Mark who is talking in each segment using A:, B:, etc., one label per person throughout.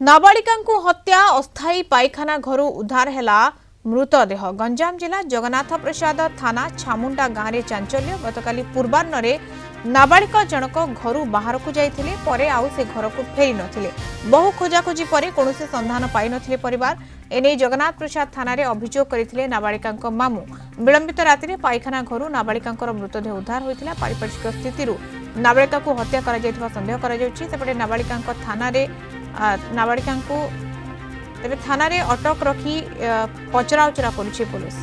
A: नाबालिका हत्या अस्थायी पायखाना घर उद्धार है मृतदेह। गंजाम जिला जगन्नाथ प्रसाद थाना छामुंडा गाँव में चांचल्य। गतकाली पूर्वाह्न नाबालिका जनक घर बाहर को जाइथिले परे आउ से घर को फेरी नथिले। बहु खोजाखोजी पर कौनसी संधान पाई नथिले परिवार। एने जगन्नाथ प्रसाद थाना रे अभियोग करथिले नाबालिका मामू। विलंबित राति पायखाना घर नाबालिका मृतदेह उद्धार होइथिला। पारिपार्श्विक स्थिति नाबालिका को हत्या करा जायथिबा संदेह करा जाउछि। सेपटे नाबालिका थाना रे नाबालिका तेरे थाना रे अटक रखी पचराउचरा करुछि पुलिस।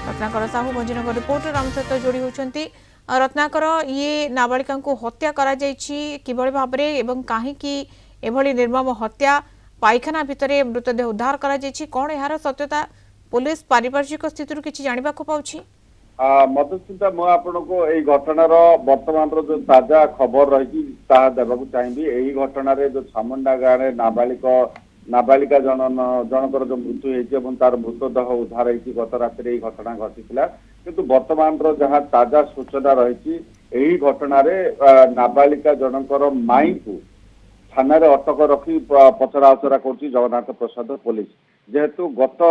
A: रत्नाकर साहू भंजनगर रिपोर्टर आम सहित जोड़ी होती। रत्नाकर ये नाबालिका हत्या करा जायछि किभଳି भाबरे एवं काहेकि एभଳି निर्मम हत्या पायखाना भितर मृतदेह उद्धार करा जायछि कोन यार सत्यता पुलिस पारिपार्श्विक स्थिति किछि जानिबा को पाउछि।
B: मधुस्मिता मु आपको यही घटनार बर्तमान जो ताजा खबर रही देवाक चाहिए। यही घटना जो छामुंडा गाँव में नाबालिका जनकर जो मृत्यु होती तार मृतदेह उद्धार होती गत राति यही घटना घटी किंतु बर्तमान जहाँ ताजा सूचना रही यही घटन नाबालिका जनकर माई को थाना अटक रखी पचराउचरा कर जगन्नाथ प्रसाद पुलिस। जेहेतु गत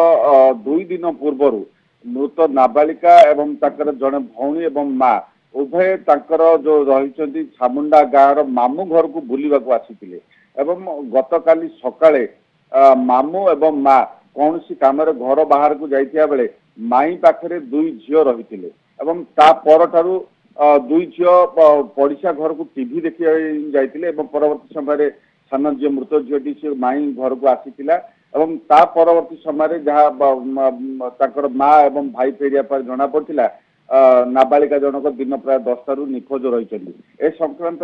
B: 2 दिन पूर्व मृत नाबालिका एवं जड़े भौणी एवं माँ उभय जो रही छामुंडा गाँव मामू घर को बुलवाक आसी गत काली सकाळे मामू एवं माँ कौन सी काम घर बाहर को जाइथिया बेले माई पाखरे 2 झील रही दुई झील पड़िशा घर को टीवी देखा जाइए। परवर्ती समय सान झी मृत झीटी से माई घर को आसीथिला एवं ता परवर्ती समय जहाँ माँ एवं भाई फेरिया पर जना पड़ता नाबालिका जनक दिन प्राय 10 रु निखोज रही। ए संक्रांत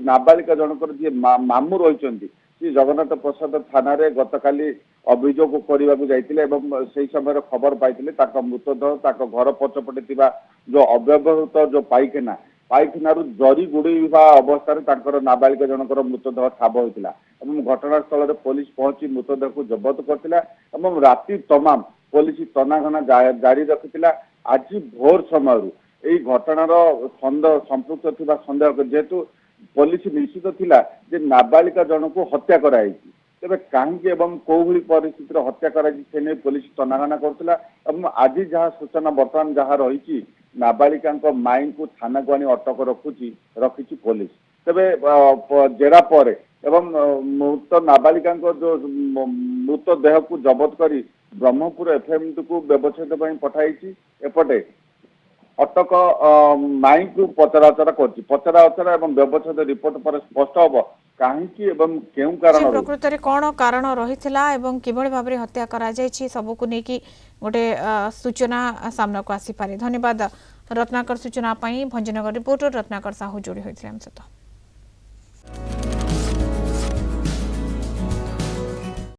B: नाबालिका जनकर जी मामू रही जगन्नाथ प्रसाद थाना गत काली अभियोग करने को जाते समय खबर पाई मृतदेह घर पछपटे जो अव्यवहृत जो पाइखाना जरी गुड़ा अवस्था नाबालिका जनकर मृतदेह ठाब होता। घटनास्थल पुलिस पहुंची मृतदेह को जबत करथिला एवं राति तमाम पुलिस तनाघना जारी रखिथिला। आज भोर समय यही घटनार संपृक्त थिबा संदेह जेहेतु पुलिस निश्चित थिला जे नाबालिका जन को हत्या कराई तेरे कहीं कौ भली परिस्थिति हत्या कर पुलिस तनाघना करथिला। आज जहाँ सूचना बर्तमान जहाँ रही नाबालिका माई को थाना को आनी अटक रखी पुलिस। तेरे जेरा पर एवं मृत नाबालिका जो मृतदेह को जबत कर ब्रह्मपुर एफएमटी को व्यवच्छेद पठाई एपटे अटक माई को पचराउचरा पचराउचरा एवं व्यवच्छेद रिपोर्ट पर स्पष्ट हम कहीं क्यों कारण
A: प्रकृत में कौन कारण रही किभଳି भाव हत्या करा जायछि सबको लेकिन गोटे सूचना सामना को आसी पारे। धन्यवाद रत्नाकर सूचना भंजनगर रिपोर्टर रत्नाकर साहू जोड़ी होते।